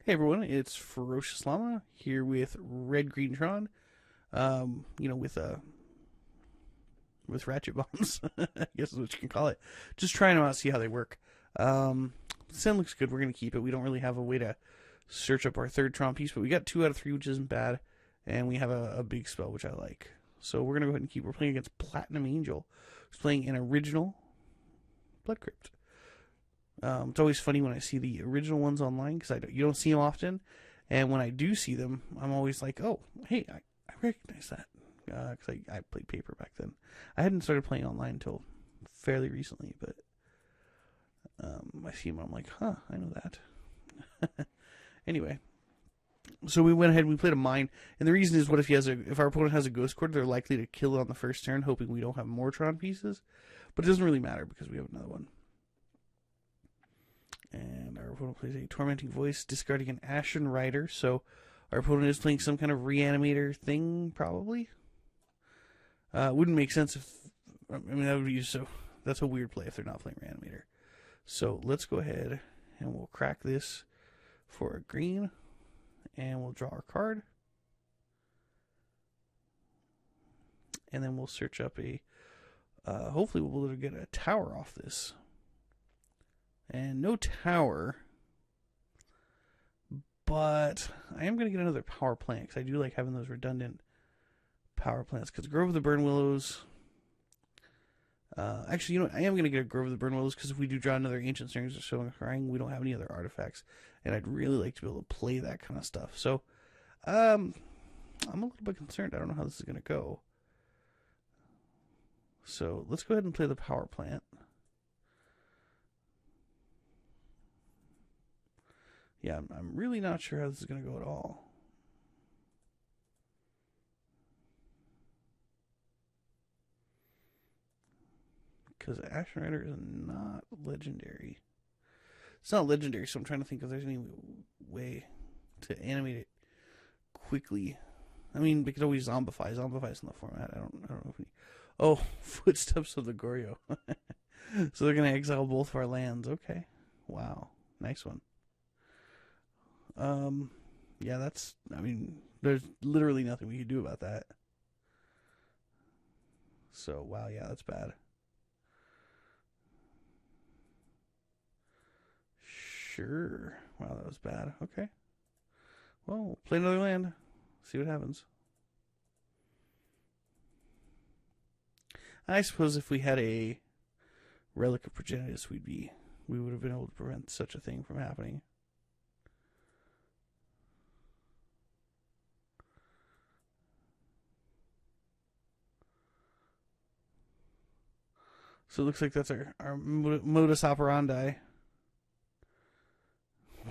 Hey everyone, it's Ferociousllama here with Red Green Tron. With ratchet bombs, I guess is what you can call it. Just trying them out, see how they work. Sound looks good. We're gonna keep it. We don't really have a way to search up our third Tron piece, but we got 2 out of 3, which isn't bad, and we have a big spell which I like. So we're gonna go ahead and keep. We're playing against Platinum Angel, who's playing an original Blood Crypt. It's always funny when I see the original ones online because you don't see them often, and when I do see them, I'm always like, "Oh, hey, I recognize that," because I played paper back then. I hadn't started playing online until fairly recently, but I see them, and I'm like, "Huh, I know that." Anyway, so we went ahead and we played a mine, and the reason is, what if our opponent has a ghost quarter, they're likely to kill it on the first turn, hoping we don't have more Tron pieces, but it doesn't really matter because we have another one. And our opponent plays a Tormenting Voice, discarding an Ashen Rider. So our opponent is playing some kind of Reanimator thing, probably. Wouldn't make sense if... I mean, that would be so... That's a weird play if they're not playing Reanimator. So let's go ahead and we'll crack this for a green. And we'll draw our card. And then we'll search up a... hopefully we'll be able to get a tower off this. And no tower, but I am going to get another power plant because I do like having those redundant power plants. Because Grove of the Burn Willows, actually, I am going to get a Grove of the Burn Willows because if we do draw another Ancient Strings or Sowing Crying, we don't have any other artifacts, and I'd really like to be able to play that kind of stuff. So, I'm a little bit concerned. I don't know how this is going to go. So let's go ahead and play the power plant. Yeah, I'm really not sure how this is going to go at all. Because Ashen Rider is not legendary. It's not legendary, so I'm trying to think if there's any way to animate it quickly. I mean, we could always zombify. Zombify's in the format. I don't know if we... Oh, Footsteps of the Goryo. So they're going to exile both of our lands. Okay. Wow. Nice one. Yeah, I mean, there's literally nothing we can do about that. So, wow, yeah, that's bad. Sure. Wow, that was bad. Okay. Well, we'll play another land. See what happens. I suppose if we had a Relic of Progenitus, we would have been able to prevent such a thing from happening. So it looks like that's our modus operandi.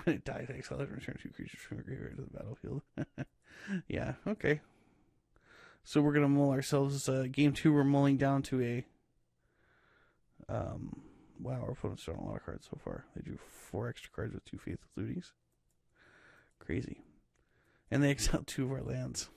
When it dies, exile it, return 2 creatures from the graveyard to the battlefield. Yeah, okay. So we're going to mull ourselves. Game 2, we're mulling down to a... wow, our opponent's drawn a lot of cards so far. They drew 4 extra cards with 2 Faithful Duties. Crazy. And they exiled 2 of our lands.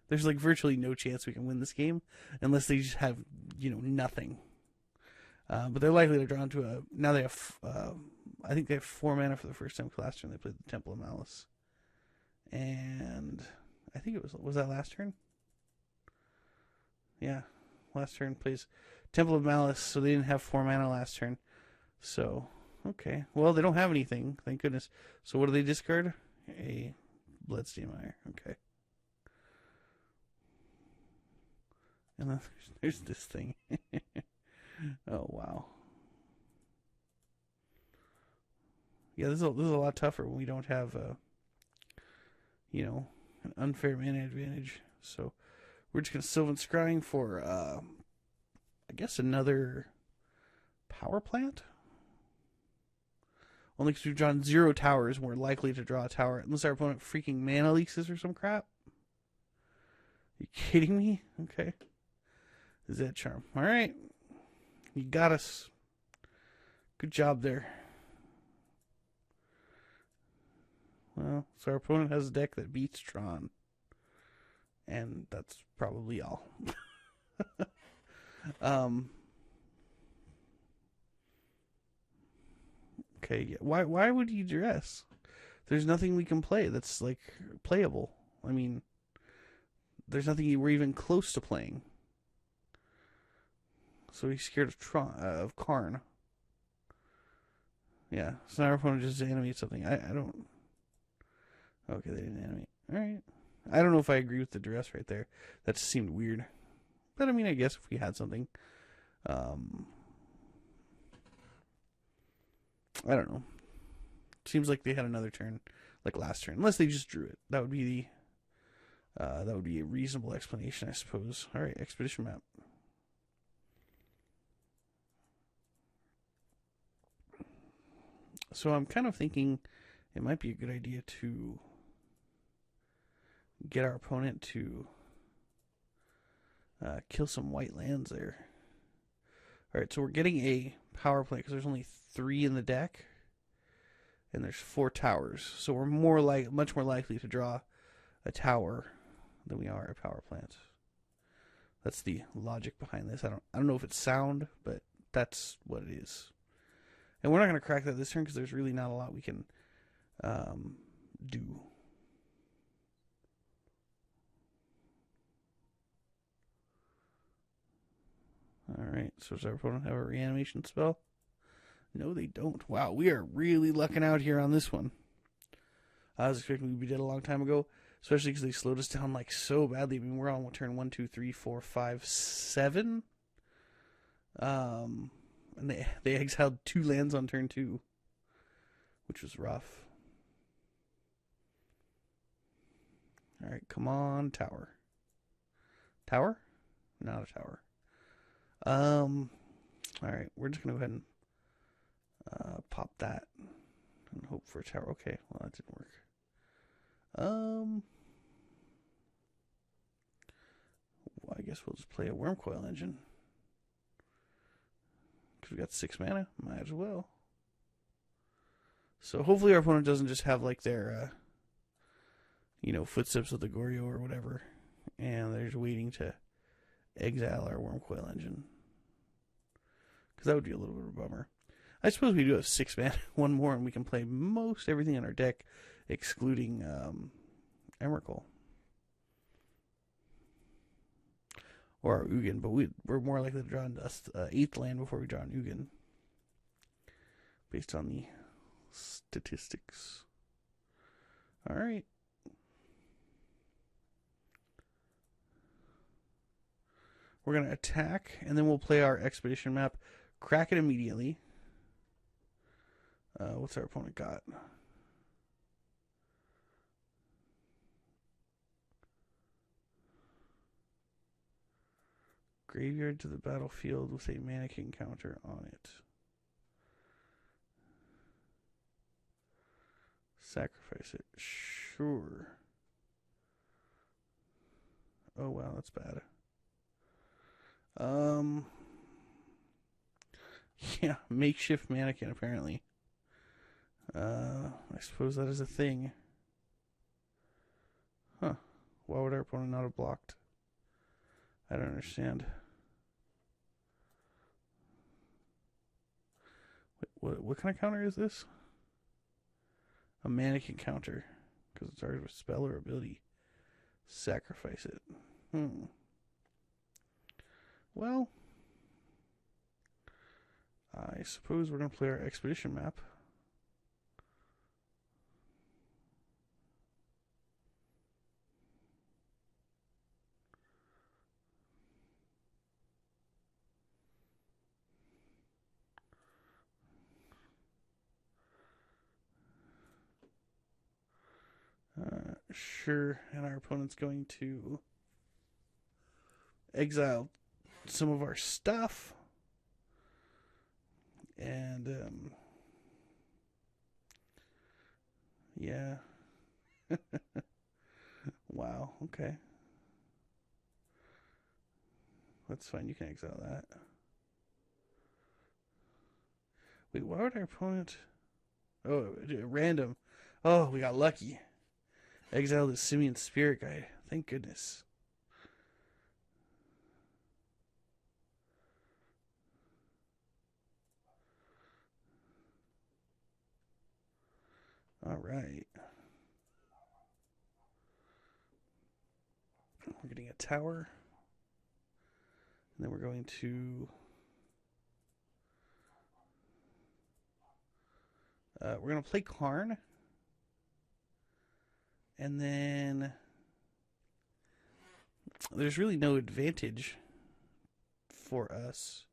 There's like virtually no chance we can win this game unless they just have, nothing. But they're likely to draw into a... Now they have... I think they have 4 mana for the first time. Last turn they played the Temple of Malice. And I think it was that last turn? Yeah. Last turn plays Temple of Malice, so they didn't have 4 mana last turn. So, okay. Well, they don't have anything, thank goodness. So what do they discard? A Bloodstained Mire. Okay. And then there's this thing. Oh, wow. Yeah, this is a lot tougher when we don't have, an unfair mana advantage. So we're just going to Sylvan Scrying for, I guess, another power plant? Only because we've drawn 0 towers, we're likely to draw a tower. Unless our opponent freaking mana leaks us or some crap. Are you kidding me? Okay. Is that charm? Alright. You got us. Good job there. Well, so our opponent has a deck that beats Tron. And that's probably all. Okay, yeah. Why would you dress? There's nothing we can play that's like playable. I mean, there's nothing we're even close to playing. So he's scared of of Karn. Yeah, so now our opponent just animates something. I don't. Okay, they didn't animate. All right. I don't know if I agree with the duress right there. That just seemed weird. But I mean, I guess if we had something, um, I don't know. Seems like they had another turn, like last turn, unless they just drew it. That would be a reasonable explanation, I suppose. All right, expedition map. So I'm kind of thinking it might be a good idea to get our opponent to kill some white lands there. All right, so we're getting a power play because there's only 3 in the deck, and there's 4 towers. So we're much more likely to draw a tower than we are a power plant. That's the logic behind this. I don't know if it's sound, but that's what it is. And we're not going to crack that this turn because there's really not a lot we can do. Alright, so does our opponent have a reanimation spell? No, they don't. Wow, we are really lucking out here on this one. I was expecting we'd be dead a long time ago, especially because they slowed us down like so badly. I mean, we're on turn 1, 2, 3, 4, 5, 7. And they exiled 2 lands on turn 2, which was rough. Alright, come on, tower. Tower? Not a tower. Alright, we're just going to go ahead and pop that and hope for a tower. Okay, well, that didn't work. Well, I guess we'll just play a Wormcoil Engine. Because we got 6 mana. Might as well. So hopefully our opponent doesn't just have like their, Footsteps of the Goryo or whatever. And they're just waiting to exile our Wormcoil Engine. Because that would be a little bit of a bummer. I suppose we do have 6 mana, 1 more, and we can play most everything in our deck, excluding Emrakul. Or our Ugin, but we're more likely to draw an 8th land before we draw an Ugin. Based on the statistics. Alright. We're going to attack, and then we'll play our expedition map. Crack it immediately. What's our opponent got? Graveyard to the battlefield with a mannequin counter on it. Sacrifice it. Sure. Oh, wow, that's bad. Yeah, makeshift mannequin, apparently. I suppose that is a thing. Huh. Why would our opponent not have blocked? I don't understand. Wait, what kind of counter is this? A mannequin counter. Because it's already a spell or ability. Sacrifice it. Well, I suppose we're going to play our expedition map. Sure, and our opponent's going to exile some of our stuff. And, yeah. Wow, okay. That's fine, you can exile that. Wait, why would our opponent... Oh, random. Oh, we got lucky. Exile the Simian Spirit Guide. Thank goodness. All right. We're getting a tower. And then we're going to... we're going to play Karn. And then... there's really no advantage for us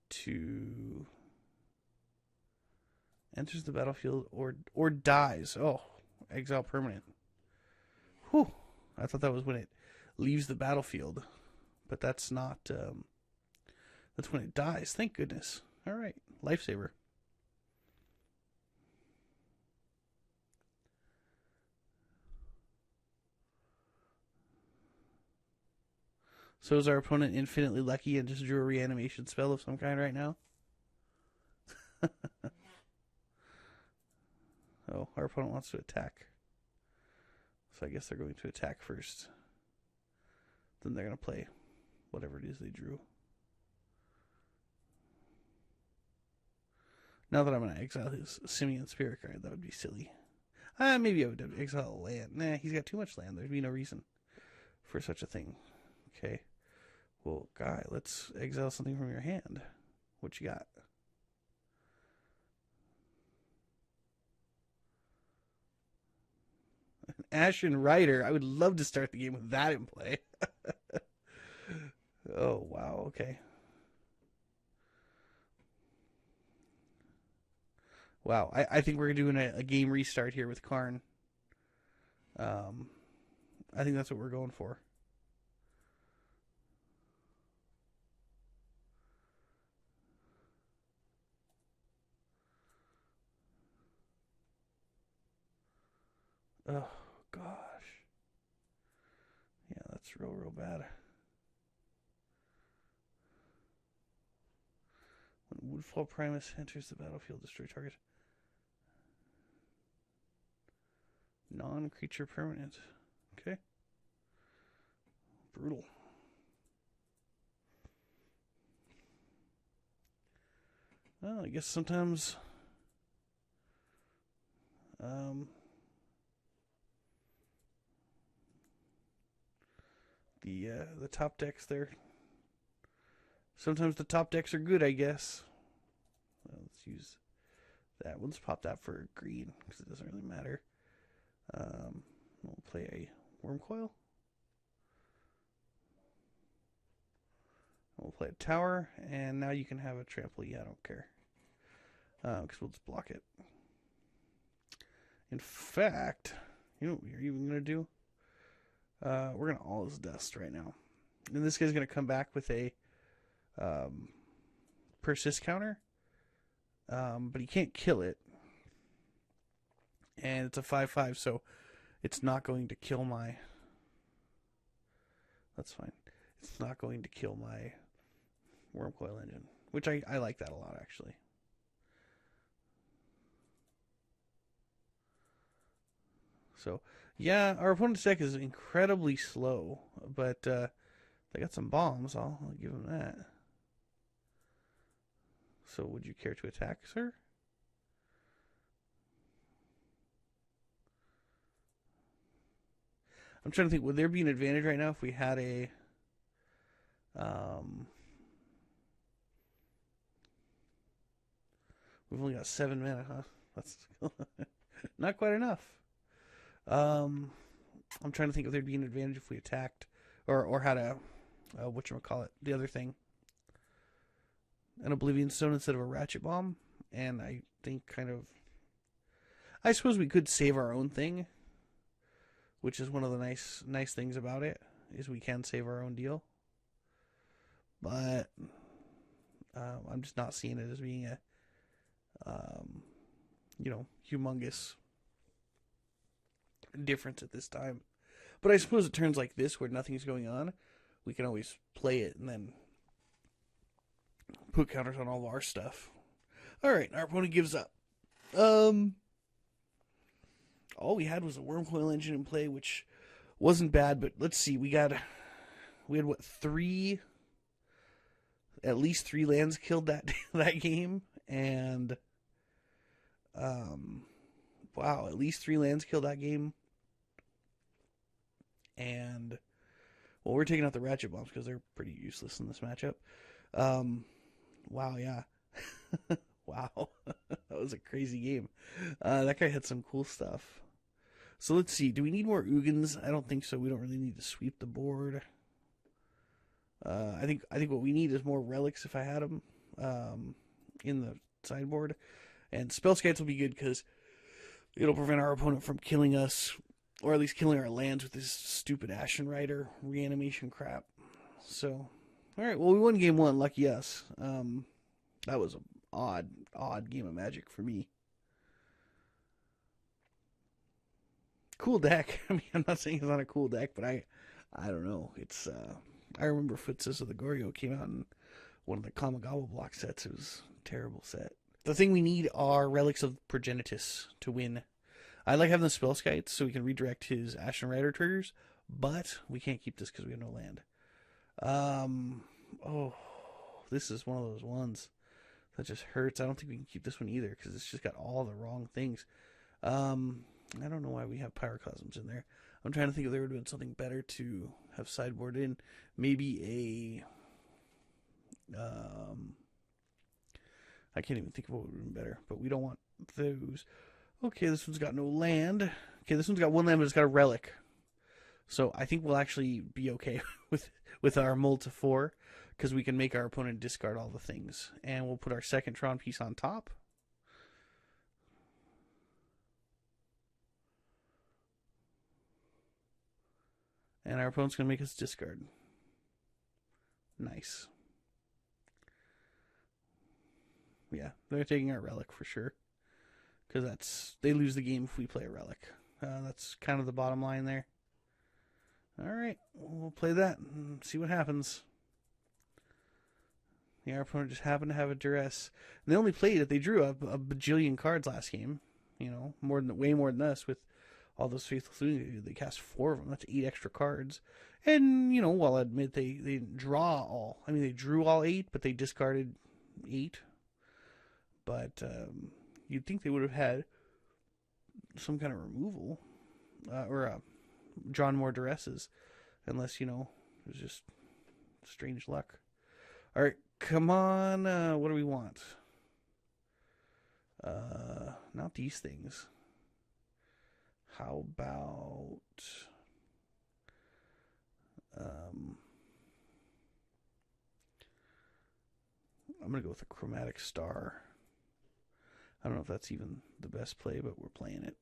to... enters the battlefield or dies. Oh, exile permanent. Whew. I thought that was when it leaves the battlefield. But that's not... that's when it dies. Thank goodness. Alright. Lifesaver. So is our opponent infinitely lucky and just drew a reanimation spell of some kind right now? Oh, our opponent wants to attack. So I guess they're going to attack first. Then they're going to play whatever it is they drew. Now that I'm going to exile his Simian Spirit card, that would be silly. Maybe I would exile land. Nah, he's got too much land. There'd be no reason for such a thing. Okay. Well, guy, let's exile something from your hand. What you got? An Ashen Rider. I would love to start the game with that in play. Oh, wow. Okay. Wow. I think we're doing a game restart here with Karn. I think that's what we're going for. Oh, gosh. Yeah, that's real bad. When Woodfall Primus enters the battlefield, destroy target. Non-creature permanent. Okay. Brutal. Well, I guess sometimes... the top decks there. Sometimes the top decks are good, I guess. Well, let's use that. We'll just pop that for green because it doesn't really matter. We'll play a Worm Coil. We'll play a tower, and now you can have a trample. Yeah, I don't care. Because we'll just block it. In fact, you know what we're even going to do? We're going to all his dust right now. And this guy's going to come back with a persist counter. But he can't kill it. And it's a 5/5, so it's not going to kill my... That's fine. It's not going to kill my Worm Coil Engine. Which I like that a lot, actually. So, yeah, our opponent's deck is incredibly slow, but they got some bombs. I'll give them that. So, would you care to attack, sir? I'm trying to think, would there be an advantage right now if we had a... we've only got 7 mana, huh? That's not quite enough. I'm trying to think if there'd be an advantage if we attacked or had a whatchamacallit, the other thing. An Oblivion Stone instead of a Ratchet Bomb. And I think I suppose we could save our own thing, which is one of the nice things about it, is we can save our own deal. But I'm just not seeing it as being a humongous difference at this time. But I suppose it turns like this where nothing's going on. We can always play it and then put counters on all of our stuff. Alright, our opponent gives up. All we had was a Worm Coil Engine in play, which wasn't bad, but let's see, we had what, at least 3 lands killed that game, and Wow, at least 3 lands killed that game. And, well, we're taking out the Ratchet Bombs because they're pretty useless in this matchup. Wow, yeah. Wow. That was a crazy game. That guy had some cool stuff. So let's see. Do we need more Ugins? I don't think so. We don't really need to sweep the board. I think what we need is more relics if I had them in the sideboard. And Spell Skites will be good because it'll prevent our opponent from killing us, or at least killing our lands with this stupid Ashen Rider reanimation crap. So, alright, well, we won game 1. Lucky us. That was an odd game of Magic for me. Cool deck. I mean, I'm not saying it's not a cool deck, but I don't know. It's I remember Footsys of the Goryo came out in one of the Kamigawa block sets. It was a terrible set. The thing we need are Relics of Progenitus to win. I like having the Spell Skites so we can redirect his Ashen Rider triggers, but we can't keep this because we have no land. Oh, this is one of those ones that just hurts. I don't think we can keep this one either because it's just got all the wrong things. I don't know why we have Pyroclasms in there. I'm trying to think if there would have been something better to have sideboard in. Maybe a... I can't even think of what would have been better, but we don't want those. Okay, this one's got no land. Okay, this one's got 1 land, but it's got a relic. So I think we'll actually be okay with our mull to 4, because we can make our opponent discard all the things. And we'll put our second Tron piece on top. And our opponent's going to make us discard. Nice. Yeah, they're taking our relic for sure. Because they lose the game if we play a relic. That's kind of the bottom line there. Alright, we'll play that and see what happens. Yeah, our opponent just happened to have a duress. And they only played it. They drew a bajillion cards last game. You know, way more than us with all those Faithless Looting. They cast 4 of them. That's 8 extra cards. And, you know, while I'll admit they didn't draw all. I mean, they drew all 8, but they discarded 8. But you'd think they would have had some kind of removal. Or drawn more duresses. Unless, you know, it was just strange luck. Alright, come on. What do we want? Not these things. How about... I'm going to go with a Chromatic Star. I don't know if that's even the best play, but we're playing it.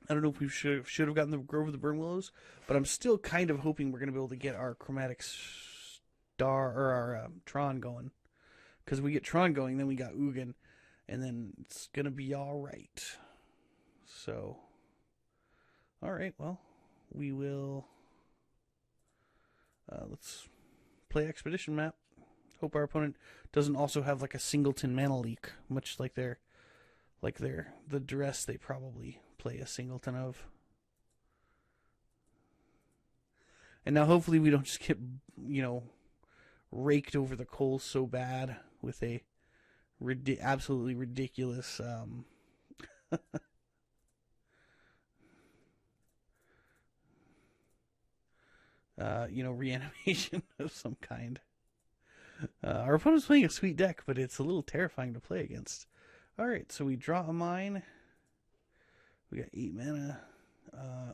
I don't know if we should have gotten the Grove of the Burn Willows, but I'm still kind of hoping we're going to be able to get our Chromatic Star, or our Tron going. Because if we get Tron going, then we got Ugin, and then it's going to be alright. So, alright, well, we will... let's play Expedition Map. Hope our opponent doesn't also have like a singleton mana leak, much like the duress they probably play a singleton of. And now hopefully we don't just get, you know, raked over the coals so bad with a absolutely ridiculous you know, reanimation of some kind. Our opponent's playing a sweet deck, but it's a little terrifying to play against. Alright, so we draw a mine. We got 8 mana.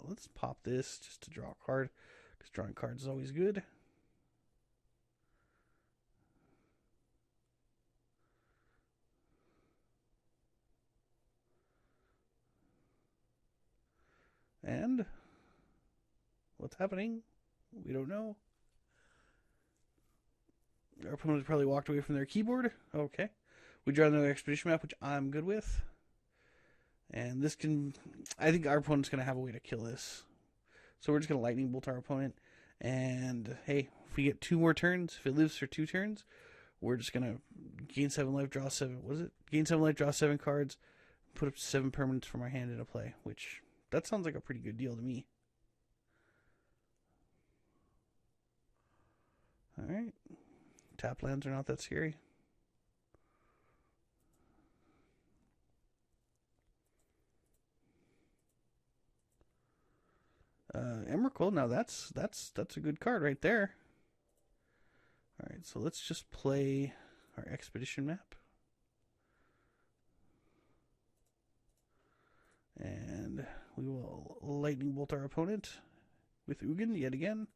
Let's pop this just to draw a card, because drawing cards is always good. And what's happening? We don't know. Our opponent probably walked away from their keyboard. Okay. We draw another Expedition Map, which I'm good with. And this can... I think our opponent's going to have a way to kill this. So we're just going to Lightning Bolt our opponent. And, hey, if we get 2 more turns, if it lives for 2 turns, we're just going to gain 7 life, draw 7... What is it? Gain 7 life, draw 7 cards, put up 7 permanents from our hand into play. Which, that sounds like a pretty good deal to me. Alright. Tap lands are not that scary. Emrakul. Now that's a good card right there. All right, so let's just play our expedition map. And we will lightning bolt our opponent with Ugin yet again.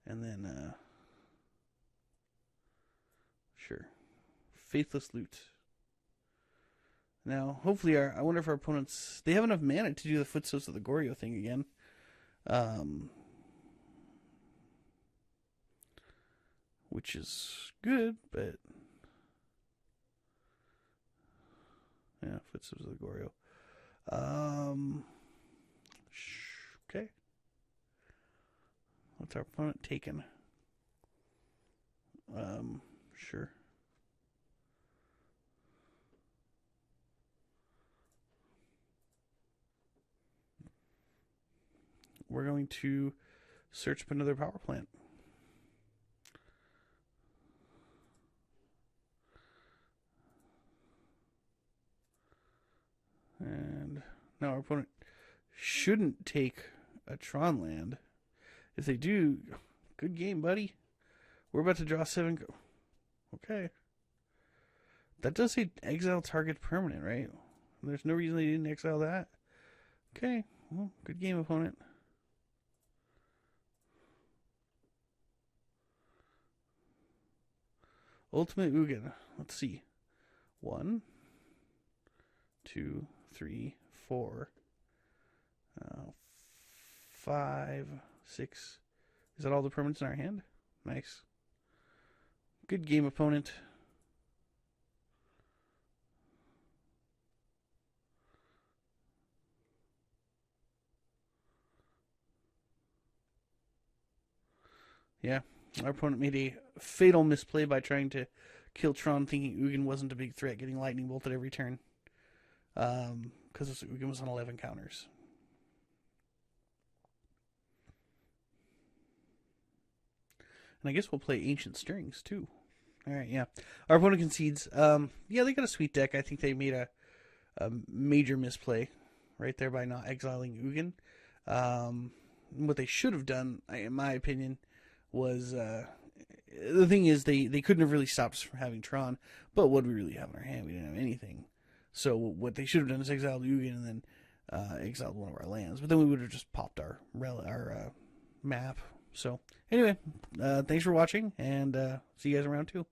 And then, sure, Faithless Loot. Now, hopefully, I wonder if our opponents, they have enough mana to do the Footsteps of the Goryo thing again. Which is good, but yeah, Footsteps of the Goryo. Okay. What's our opponent taken? Sure. We're going to search up another power plant. And now our opponent shouldn't take a Tron land. If they do, good game, buddy. We're about to draw 7. Okay. That does say exile target permanent, right? There's no reason they didn't exile that. Okay. Well, good game, opponent. Ultimate Ugin. Let's see. 1, 2, 3, 4, 5, 6. Is that all the permanents in our hand? Nice. Good game, opponent. Yeah, our opponent made a fatal misplay by trying to kill Tron, thinking Ugin wasn't a big threat, getting lightning bolted every turn. Because Ugin was on 11 counters. And I guess we'll play Ancient Stirrings, too. Alright, yeah. Our opponent concedes. Yeah, they got a sweet deck. I think they made a major misplay right there by not exiling Ugin. What they should have done, in my opinion, was... the thing is, they couldn't have really stopped us from having Tron, but what did we really have in our hand? We didn't have anything. So what they should have done is exiled Ugin and then exiled one of our lands. But then we would have just popped our map. So, anyway, thanks for watching, and see you guys around too.